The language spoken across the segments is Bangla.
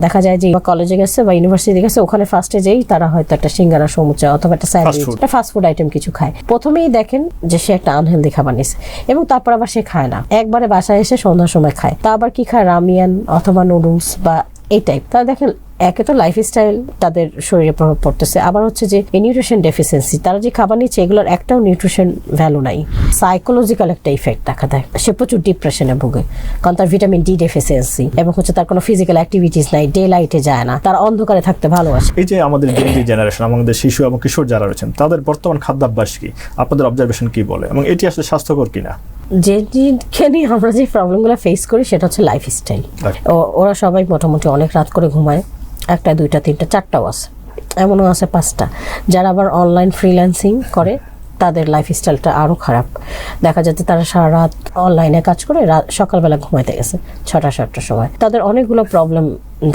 দেখা যায় যে কলেজে গেছে বা ইউনিভার্সিটি গেছে, ওখানে ফার্স্টে যেই তারা হয়তো একটা সিঙ্গারা, সমুচা অথবা একটা স্যান্ডউইচ, একটা ফাস্ট ফুড আইটেম কিছু খায়। প্রথমেই দেখেন যে সে একটা আনহেলদি খাবার নিছে এবং তারপর আবার সে খায় না, একবারে বাসায় এসে সন্ধ্যার সময় খায়। তা আবার কি খায়, রামিয়ান অথবা নুডলস বা এই টাইপ। তারা দেখেন একে তো লাইফস্টাইল তাদের শরীরে প্রভাব পড়তেছে, আবার হচ্ছে যে নিউট্রিশন ডেফিসিয়েন্সি, তারা যে খাবার নিচ্ছে এগুলোর একটাও নিউট্রিশন ভ্যালু নাই। সাইকোলজিক্যাল একটা ইফেক্ট দেখা দেয়, সে প্রচুর ডিপ্রেশনে ভোগে, কারণ তার ভিটামিন ডি ডেফিসিয়েন্সি এবং হচ্ছে তার কোনো ফিজিক্যাল অ্যাক্টিভিটিস নাই, ডে লাইটে যায় না, তার অন্ধকারে থাকতে ভালোবাসে। এই যে আমাদের জেনারেশন, আমাদের শিশু এবং কিশোর যারা রয়েছেন, তাদের বর্তমান খাদ্যাভ্যাস কি, আপনাদের অবজারভেশন কি বলে, এবং এটি আসলে স্বাস্থ্যকর কিনা? যেদিকে নিয়ে আমরা যে প্রবলেমগুলো ফেস করি সেটা হচ্ছে লাইফস্টাইল। ওরা সবাই মোটামুটি অনেক রাত করে ঘুমায়, একটা, দুইটা, তিনটা, চারটাও আছে, এমনও আছে 5টা। যারা আবার অনলাইন ফ্রিল্যান্সিং করে তাদের লাইফস্টাইলটা আরও খারাপ। দেখা যাচ্ছে তারা সারা রাত অনলাইনে কাজ করে সকালবেলা ঘুমাইতে গেছে 6টা-7টার সময়। তাদের অনেকগুলো প্রবলেম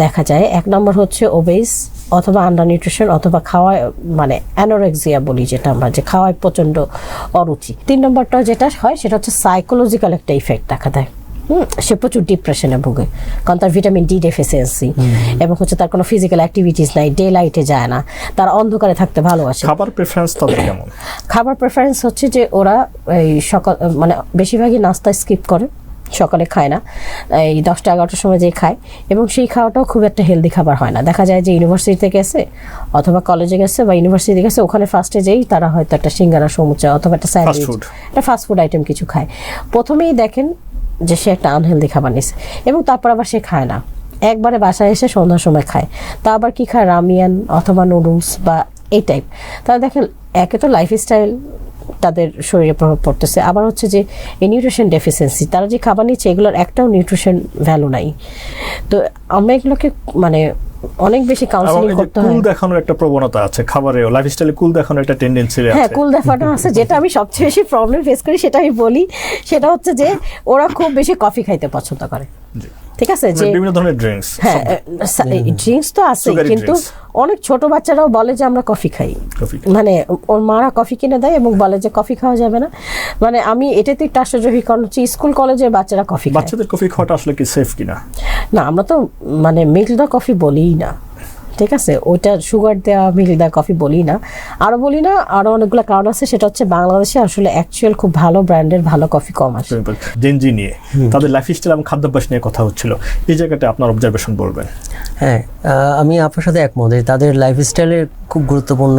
দেখা যায়। এক নম্বর হচ্ছে ওবেস অথবা আন্ডার নিউট্রিশন অথবা খাওয়ায় মানে অ্যানোরেক্সিয়া বলি যেটা আমরা, যে খাওয়ায় প্রচণ্ড অরুচি। 3 নম্বরটা যেটা হয় সেটা হচ্ছে সাইকোলজিক্যাল একটা ইফেক্ট দেখা দেয়। সে প্রচুর ডিপ্রেশনে ভোগে, কারণ তার ভিটামিন ডি ডেফিসিয়েন্সি এবং হচ্ছে তার কোনো ফিজিক্যাল অ্যাক্টিভিটিস নাই, ডে লাইটে যায় না, তার অন্ধকারে থাকতে ভালোবাসে। খাবার প্রেফারেন্স তাদের কেমন? খাবার প্রেফারেন্স হচ্ছে যে ওরা এই সকাল মানে বেশিরভাগই নাস্তা স্কিপ করে, সকালে খায় না, এই 10টা-11টার সময় যে খায়, এবং সেই খাওয়াটাও খুব একটা হেলদি খাবার হয় না। দেখা যায় যে ইউনিভার্সিটিতে গেছে অথবা কলেজে গেছে বা ইউনিভার্সিটি গেছে, ওখানে ফার্স্টে যেই তারা হয়তো একটা সিঙ্গারা, সমুচা অথবা একটা স্যান্ডউইচ, একটা ফাস্ট ফুড আইটেম কিছু খায়। প্রথমেই দেখেন যে সে একটা আনহেলদি খাবার নিছে এবং তারপর আবার সে খায় না, একবারে বাসায় এসে সন্ধ্যার সময় খায়। তা আবার কি খায়, রামিয়ান অথবা নুডলস বা এই টাইপ। তারা দেখেন একে তো লাইফস্টাইল তাদের শরীরে প্রভাব পড়তেছে, আবার হচ্ছে যে নিউট্রিশন ডেফিসিয়েন্সি, তারা যে খাবার নিচ্ছে এগুলোর একটাও নিউট্রিশন ভ্যালু নাই। তো আমরা এগুলোকে মানে অনেক বেশি কাউন্সেলিং করতে হয়। কুল দেখানোর একটা প্রবণতা আছে খাবারে, লাইফস্টাইলে কুল দেখানোর একটা টেন্ডেন্সি আছে। হ্যাঁ, কুল দেখানো আছে। যেটা আমি সবচেয়ে বেশি প্রবলেম ফেস করি সেটা আমি বলি, সেটা হচ্ছে যে ওরা খুব বেশি কফি খাইতে পছন্দ করে। ঠিক আছে, যে বিভিন্ন ধরনের ড্রিঙ্কস, হ্যাঁ ড্রিঙ্কস তো আছে, কিন্তু অনেক ছোট বাচ্চারাও বলে যে আমরা কফি খাই, মানে ওর মারা কফি কিনে দেয় এবং বলে যে কফি খাওয়া যাবে না। মানে আমি এটাতে একটু আশ্চর্য হই, কারণ হচ্ছে স্কুল কলেজের বাচ্চারা কফি খায়। বাচ্চাদের কফি খাওয়াটা আসলে কি সেফ কিনা? না, আমরা তো মানে মিল্ক দা কফি বলিই না, ঠিক আছে, ওইটা সুগার দেওয়া মিল্ক দেওয়া কফি বলি না। আরো বলি না, আরো অনেকগুলো কারণ আছে। সেটা হচ্ছে বাংলাদেশে আসলে অ্যাকচুয়াল খুব ভালো ব্র্যান্ডের ভালো কফি কম আসে। জেনজি নিয়ে তাদের লাইফস্টাইল এবং খাদ্যাভ্যাস নিয়ে কথা হচ্ছিল, এই জায়গাটা আপনার অবজারভেশন বলবেন। হ্যাঁ, আমি আপনার সাথে একমত। তাদের লাইফস্টাইলের খুব গুরুত্বপূর্ণ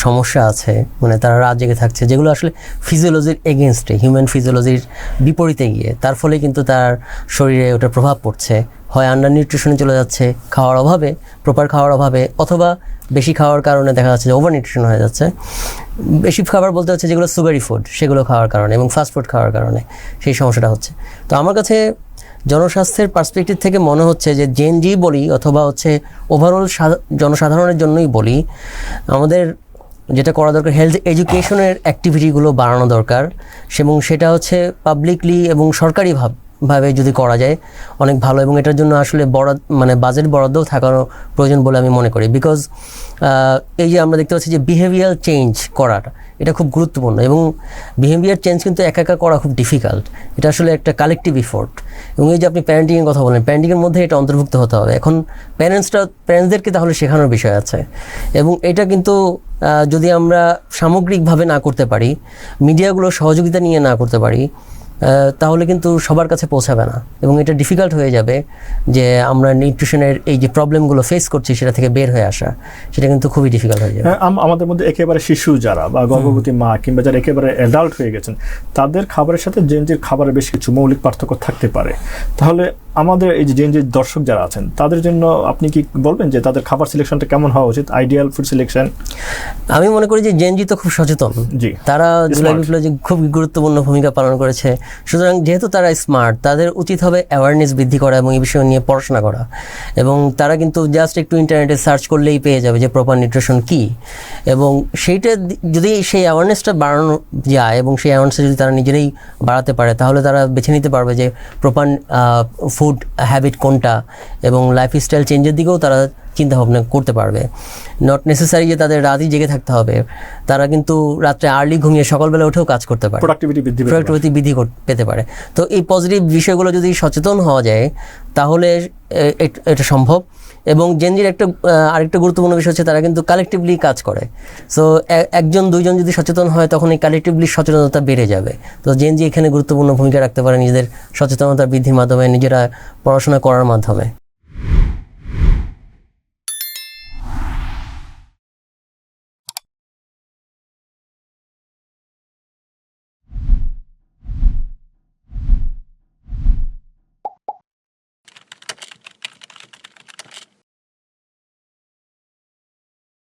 সমস্যা আছে, মানে তারা রাত জেগে থাকছে, যেগুলো আসলে ফিজিওলজির এগেনস্টে, হিউম্যান ফিজিওলজির বিপরীতে গিয়ে তার ফলে কিন্তু তার শরীরে ওটার প্রভাব পড়ছে। হয় আন্ডার নিউট্রিশনে চলে যাচ্ছে খাওয়ার অভাবে, প্রপার খাওয়ার অভাবে, অথবা বেশি খাওয়ার কারণে দেখা যাচ্ছে যে ওভার নিউট্রিশন হয়ে যাচ্ছে। বেশি খাবার বলতে হচ্ছে যেগুলো সুগারি ফুড, সেগুলো খাওয়ার কারণে এবং ফাস্ট ফুড খাওয়ার কারণে সেই সমস্যাটা হচ্ছে। তো আমার কাছে জনস্বাস্থ্যের পার্সপেক্টিভ থেকে মনে হচ্ছে যে জেনজি বলি অথবা হচ্ছে ওভারঅল জনসাধারণের জন্যই বলি, আমাদের যেটা করা দরকার, হেলথ এডুকেশনের অ্যাক্টিভিটিগুলো বাড়ানো দরকার, এবং সেটা হচ্ছে পাবলিকলি এবং সরকারিভাবে যদি করা যায় অনেক ভালো, এবং এটার জন্য আসলে মানে বাজেট বরাদ্দও থাকানো প্রয়োজন বলে আমি মনে করি। বিকজ এই যে আমরা দেখতে পাচ্ছি যে বিহেভিয়ার চেঞ্জ করাটা, এটা খুব গুরুত্বপূর্ণ, এবং বিহেভিয়ার চেঞ্জ কিন্তু একা একা করা খুব ডিফিকাল্ট, এটা আসলে একটা কালেকটিভ এফোর্ট। এবং এই যে আপনি প্যারেন্টিংয়ের কথা বলেন, প্যারেন্টিংয়ের মধ্যে এটা অন্তর্ভুক্ত হতে হবে। এখন প্যারেন্টসদেরকে তাহলে শেখানোর বিষয় আছে, এবং এটা কিন্তু যদি আমরা সামগ্রিকভাবে না করতে পারি, মিডিয়াগুলো সহযোগিতা নিয়ে না করতে পারি, তাহলে কিন্তু সবার কাছে পৌঁছাবে না, এবং এটা ডিফিকাল্ট হয়ে যাবে যে আমরা নিউট্রিশনের এই যে প্রবলেমগুলো ফেস করছি সেটা থেকে বের হয়ে আসা, সেটা কিন্তু খুবই ডিফিকাল্ট হয়ে যাবে। আমাদের মধ্যে একেবারে শিশু যারা বা গর্ভবতী মা কিংবা যারা একেবারে অ্যাডাল্ট হয়ে গেছেন, তাদের খাবারের সাথে জেনজির খাবারের বেশ কিছু মৌলিক পার্থক্য থাকতে পারে। তাহলে আমাদের এই যে জেনজির দর্শক যারা আছেন তাদের জন্য আপনি কি বলবেন যে তাদের খাবার সিলেকশনটা কেমন হওয়া উচিত, আইডিয়াল ফুড সিলেকশন? আমি মনে করি যে জেনজি তো খুব সচেতন, জি, তারা জুলাই বিপ্লবে খুব গুরুত্বপূর্ণ ভূমিকা পালন করেছে। সুতরাং যেহেতু তারা স্মার্ট, তাদের উচিত হবে অ্যাওয়ারনেস বৃদ্ধি করা এবং এই বিষয় নিয়ে পড়াশোনা করা, এবং তারা কিন্তু জাস্ট একটু ইন্টারনেটে সার্চ করলেই পেয়ে যাবে যে প্রপার নিউট্রিশন কী, এবং সেইটা যদি সেই অ্যাওয়ারনেসটা বাড়ানো যায় এবং সেই অ্যাওয়ারনেসটা যদি তারা নিজেরাই বাড়াতে পারে, তাহলে তারা বেছে নিতে পারবে যে প্রপার ফুড হ্যাবিট কোনটা, এবং লাইফস্টাইল চেঞ্জের দিকেও তারা চিন্তা ভাবনা করতে পারবে। নট নেসেসারি যে তাদের রাতই জেগে থাকতে হবে, তারা কিন্তু রাত্রে আর্লি ঘুমিয়ে সকালবেলা উঠেও কাজ করতে পারে, প্রোডাক্টিভিটি বৃদ্ধি পেতে পারে। তো এই পজিটিভ বিষয়গুলো যদি সচেতন হওয়া যায় তাহলে এটা সম্ভব। এবং জেনজির আরেকটা গুরুত্বপূর্ণ বিষয় হচ্ছে তারা কিন্তু কালেকটিভলি কাজ করে। সো একজন দুইজন যদি সচেতন হয় তখন এই কালেকটিভলি সচেতনতা বেড়ে যাবে। তো জেনজি এখানে গুরুত্বপূর্ণ ভূমিকা রাখতে পারে নিজেদের সচেতনতা বৃদ্ধির মাধ্যমে, নিজেরা পড়াশোনা করার মাধ্যমে।